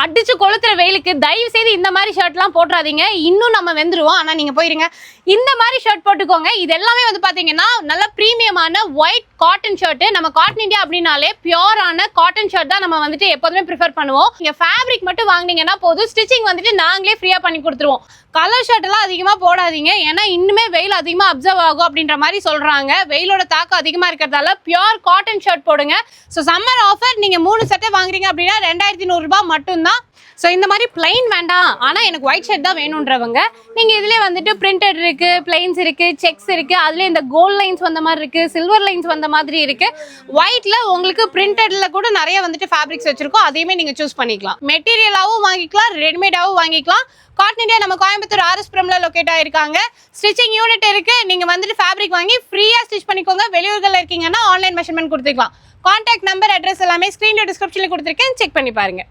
அடிச்சு கொளுத்துற வெயிலுக்கு தயவு செய்து இந்த மாதிரி ஷர்ட்லாம் போட்டுறாதீங்க. இன்னும் நம்ம வெந்துருவோம். ஆனா நீங்க போயிருங்க, இந்த மாதிரி ஷர்ட் போட்டுக்கோங்க. இது எல்லாமே வந்து பாத்தீங்கன்னா நல்ல பிரீமியமான ஒயிட் காட்டன் ஷர்ட். நம்ம காட்டன் இந்தியா அப்படின்னாலே பியூரான காட்டன் ஷர்ட் தான் நம்ம வந்துட்டு எப்போதுமே ப்ரிஃபர் பண்ணுவோம். நீங்க ஃபேப்ரிக் மட்டும் வாங்கினீங்கன்னா போதும், ஸ்டிச்சிங் வந்துட்டு நாங்களே ஃப்ரீயா பண்ணி கொடுத்துருவோம். கலர் ஷர்ட் எல்லாம் அதிகமா போடாதீங்க, ஏன்னா இன்னுமே வெயில் அதிகமா அப்சர்வ் ஆகும் அப்படின்ற மாதிரி சொல்றாங்க. வெயிலோட தாக்கம் அதிகமா இருக்கிறதால பியூர் காட்டன் ஷர்ட் போடுங்க. ஸோ சம்மர் ஆஃபர், நீங்க 3 செட்டை வாங்குறீங்க அப்படின்னா 2100 ரூபாய் மட்டும்தான். ஸோ இந்த மாதிரி பிளைன் வேண்டாம், ஆனால் எனக்கு ஒயிட் ஷர்ட் தான் வேணுன்றவங்க நீங்கள் இதிலே வந்துட்டு பிரிண்டட் இருக்குது, பிளைன்ஸ் இருக்குது, செக்ஸ் இருக்குது, அதுலேயே இந்த கோல்ட் லைன்ஸ் வந்த மாதிரி இருக்குது, சில்வர் லைன்ஸ் வந்த மாதிரி இருக்குது. ஒயிட்டில் உங்களுக்கு பிரிண்டடில் கூட நிறைய வந்துட்டு ஃபேப்ரிக்ஸ் வச்சுருக்கோம், அதையுமே நீங்கள் சூஸ் பண்ணிக்கலாம். மெட்டீரியலாகவும் வாங்கிக்கலாம், ரெடிமேடாகவும் வாங்கிக்கலாம். காட்டன் இந்தியா நம்ம கோயம்புத்தூர் ஆர்எஸ்புரம்ல லொக்கேட் ஆயிருக்காங்க. ஸ்டிச்சிங் யூனிட் இருக்கு, நீங்க வந்துட்டு ஃபேப்ரிக் வாங்கி ஃப்ரீயா ஸ்டிச் பண்ணிக்கோங்க. வெளியூர்கள்ல இருக்கீங்கன்னா ஆன்லைன் மெஷர்மெண்ட் கொடுத்துக்கலாம். கான்டாக்ட் நம்பர், அட்ரஸ் எல்லாமே ஸ்கிரீன்ல டிஸ்கிரிப்ஷன்ல கொடுத்துருக்கேன், செக் பண்ணி பாருங்க.